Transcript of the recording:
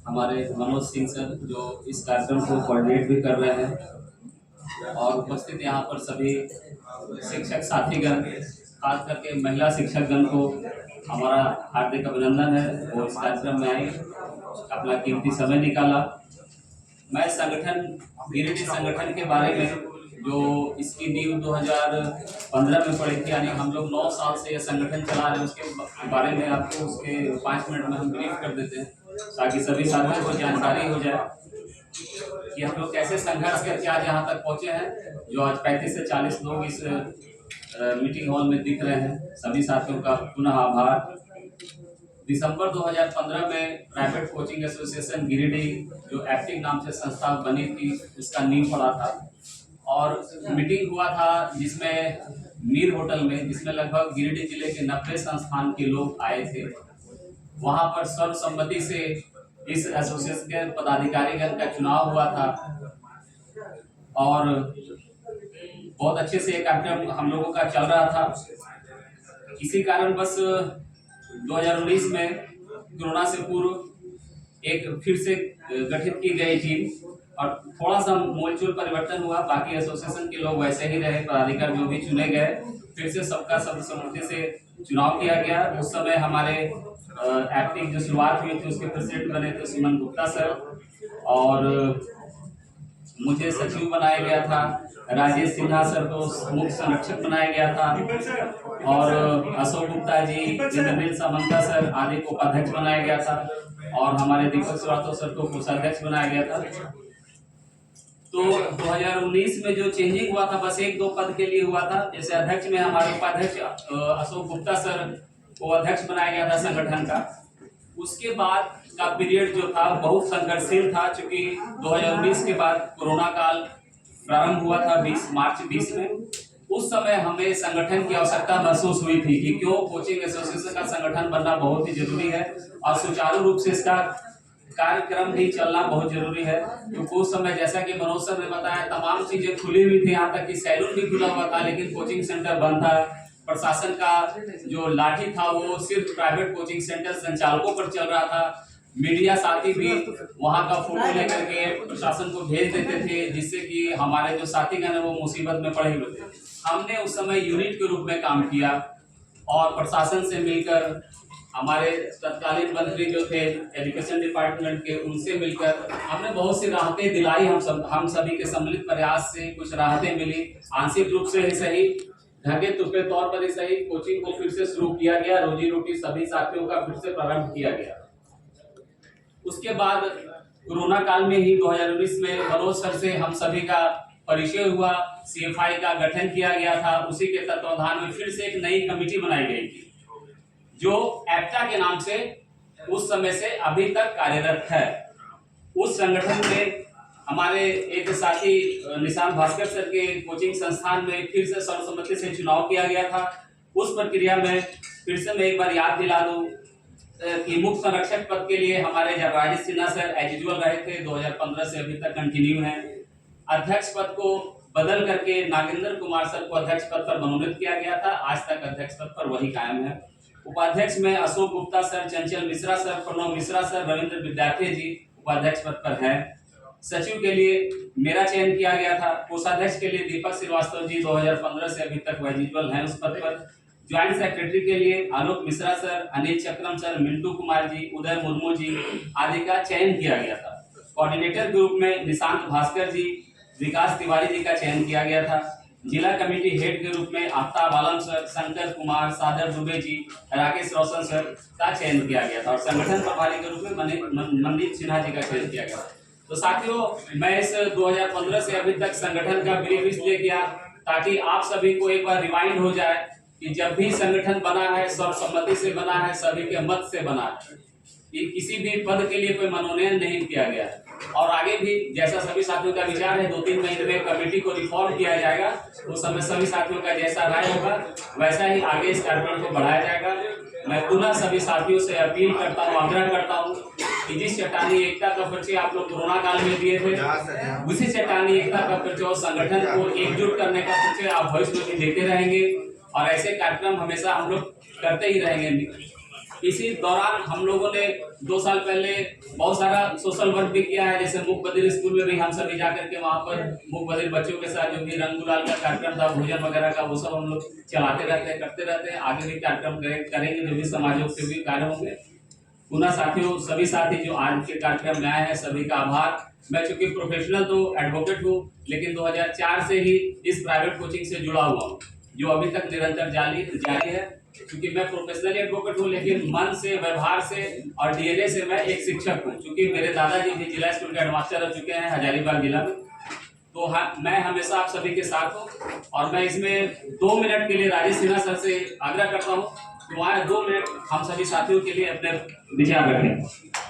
हमारे मनोज सिंह सर जो इस कार्यक्रम को कोऑर्डिनेट भी कर रहे हैं, और उपस्थित यहाँ पर सभी शिक्षक साथीगण, खास करके महिला शिक्षकगण को हमारा हार्दिक अभिनंदन है। वो इस कार्यक्रम में आई, अपना कीमती समय निकाला। मैं संगठन गिरिडीह संगठन के बारे में, जो इसकी नींव 2015 में पड़ी थी, यानी हम लोग 9 साल से यह संगठन चला रहे हैं, उसके बारे में आपको उसके 5 मिनट में हम ब्रीफ कर देते हैं ताकि सभी साथियों को जानकारी हो जाए कि हम लोग कैसे संघर्ष करके आज यहाँ तक पहुँचे हैं। जो आज 35 से 40 लोग इस मीटिंग हॉल में दिख रहे हैं, सभी साथियों का पुनः आभार। दिसंबर 2015 में प्राइवेट कोचिंग एसोसिएशन गिरिडीह, जो एक्टिव नाम से संस्था बनी थी, उसका नींव पड़ा था और मीटिंग हुआ था जिसमें मीर होटल में, जिसमें लगभग गिरिडीह जिले के 90 संस्थान के लोग आए थे। वहां पर सर्वसम्मति से इस एसोसिएशन के पदाधिकारीगण का चुनाव हुआ था और बहुत अच्छे से कार्यक्रम हम लोगों का चल रहा था। इसी कारण बस 2019 में कोरोना से पूर्व एक फिर से गठित की गई टीम और थोड़ा सा मोलचूल परिवर्तन हुआ, बाकी एसोसिएशन के लोग वैसे ही रहे, पदाधिकारी जो भी चुने गए, फिर से सबका सर्वसम्मति से चुनाव किया गया। उस समय हमारे एक्टिंग जो शुरुआत हुई थी उसके प्रेसिडेंट बने थे सुमन गुप्ता सर, और मुझे सचिव बनाया गया था। राजेश सिन्हा सर को मुख्य संरक्षक बनाया गया था और अशोक गुप्ता जी, इंद्रनील सामंता सर आदि को उपाध्यक्ष बनाया गया था और हमारे दीपक श्रीवास्तव सर को कोषाध्यक्ष बनाया गया था। तो 2019 में जो चेंजिंग हुआ था बस 1-2 पद के लिए हुआ था। जैसे अध्यक्ष में हमारे उपाध्यक्ष अशोक गुप्ता सर को अध्यक्ष बनाया गया था संगठन का। उसके बाद का पीरियड जो था बहुत संघर्षशील था, क्योंकि 2019 के बाद कोरोना काल प्रारंभ हुआ था मार्च 20 में। उस समय हमें संगठन की आवश्यकता महसूस हुई थी कि क्यों कोचिंग एसोसिएशन का संगठन बनना बहुत ही जरूरी है और सुचारू रूप से इसका कार्यक्रम भी चलना बहुत जरूरी है। क्योंकि उस समय जैसा कि मनोज सर ने बताया, तमाम चीजें खुली हुई थी, यहाँ तक कि सैलून भी खुला हुआ था, लेकिन कोचिंग सेंटर बंद था। प्रशासन का जो लाठी था वो सिर्फ प्राइवेट कोचिंग सेंटर संचालकों पर चल रहा था। मीडिया साथी भी वहां का फोटो लेकर के प्रशासन को भेज देते थे, जिससे कि हमारे जो साथीगण है वो मुसीबत में पड़े हुए थे। हमने उस समय यूनिट के रूप में काम किया और प्रशासन से मिलकर, हमारे तत्कालीन मंत्री जो थे एजुकेशन डिपार्टमेंट के, उनसे मिलकर हमने बहुत सी राहतें दिलाई। हम सभी के सम्मिलित प्रयास से कुछ राहतें मिली, आंशिक रूप से ही सही, ढके तुके तौर पर ही सही। कोचिंग को फिर से शुरू किया गया, रोजी रोटी सभी साथियों का फिर से प्रारंभ किया गया। उसके बाद कोरोना काल में ही 2019 में मनोज सर से हम सभी का परिचय हुआ, सीएफआई का गठन किया गया था। उसी के तत्वाधान में फिर से एक नई कमेटी बनाई गई थी जो एप्टा के नाम से उस समय से अभी तक कार्यरत है। उस संगठन में हमारे एक साथी निशांत भास्कर सर के कोचिंग संस्थान में फिर से सर्वसम्मति से चुनाव किया गया था। उस प्रक्रिया में फिर से मैं एक बार याद दिला दूं कि मुख्य संरक्षक पद के लिए हमारे Rajesh Sinha sir as usual रहे थे, 2015 से अभी तक कंटिन्यू हैं। अध्यक्ष पद को बदल करके नागेंद्र कुमार सर को अध्यक्ष पद पर मनोनीत किया गया था, आज तक अध्यक्ष पद पर वही कायम है। उपाध्यक्ष में अशोक गुप्ता सर, चंचल मिश्रा सर, प्रणव मिश्रा सर, रविंद्र विद्यार्थी जी उपाध्यक्ष पद पर है। सचिव के लिए मेरा चयन किया गया था। कोषाध्यक्ष के लिए दीपक श्रीवास्तव जी 2015 से अभी तक वैजिबल हैं उस पद पर। ज्वाइंट सेक्रेटरी के लिए आलोक मिश्रा सर, अनिल चक्रम सर, मिंटू कुमार जी, उदय मुर्मू जी आदि का चयन किया गया था। कोऑर्डिनेटर के रूप में निशांत भास्कर जी, विकास तिवारी जी का चयन किया गया था। जिला कमेटी हेड के रूप में आफ्ताब आलम सर, शंकर कुमार, सादर दुबे जी, राकेश रोशन सर का चयन किया गया था और संगठन प्रभारी के रूप में मनदीप सिन्हा जी का चयन किया गया। तो साथियों, मैं इस 2015 से अभी तक संगठन का ब्रीफ इसलिए किया ताकि आप सभी को एक बार रिमाइंड हो जाए कि जब भी संगठन बना है सर्वसम्मति से बना है, सभी के मत से बना है। कि किसी भी पद के लिए कोई मनोनयन नहीं किया गया है और आगे भी जैसा सभी साथियों का विचार है 2-3 महीने में कमेटी को रिफॉर्म किया जाएगा। उस समय सभी साथियों का जैसा राय होगा वैसा ही आगे इस कार्यक्रम को बढ़ाया जाएगा। मैं पुनः सभी साथियों से अपील करता हूँ, आग्रह करता हूँ कि जिस चट्टानी एकता का परिचय आप लोग कोरोना काल में दिए थे, उसी चट्टानी एकता का परिचय संगठन को एकजुट करने का परिचय आप भविष्य में देते रहेंगे और ऐसे कार्यक्रम हमेशा हम लोग करते ही रहेंगे। इसी दौरान हम लोगों ने 2 साल पहले बहुत सारा सोशल वर्क भी किया है। जैसे मूक बधिर स्कूल में भी हम सभी जाकर के वहाँ पर मूक बधिर बच्चों के साथ जो भी रंग गुलाल का कार्यक्रम था, भोजन वगैरह का, वो सब हम लोग चलाते रहते हैं, करते रहते हैं। आगे भी कार्यक्रम करेंगे, जो भी समाजोपयोगी कार्य होंगे। पुनः साथियों, सभी साथी जो आज के कार्यक्रम में आए हैं, सभी का आभार। मैं चूंकि प्रोफेशनल तो एडवोकेट हूँ, लेकिन 2004 से ही इस प्राइवेट कोचिंग से जुड़ा हुआ हूँ, जो अभी तक निरंतर जारी है। क्योंकि मैं प्रोफेशनल एडवोकेट हूँ, लेकिन मन से, व्यवहार से और डीएनए से मैं एक शिक्षक हूँ। क्योंकि मेरे दादाजी भी जिला स्कूल के हेडमास्टर रह चुके हैं हजारीबाग जिला में। तो मैं हमेशा आप सभी के साथ हूँ। और मैं इसमें 2 मिनट के लिए राजेश सिन्हा सर से आग्रह करता हूँ कि वहाँ 2 मिनट हम सभी साथियों के लिए अपने विचार रखें।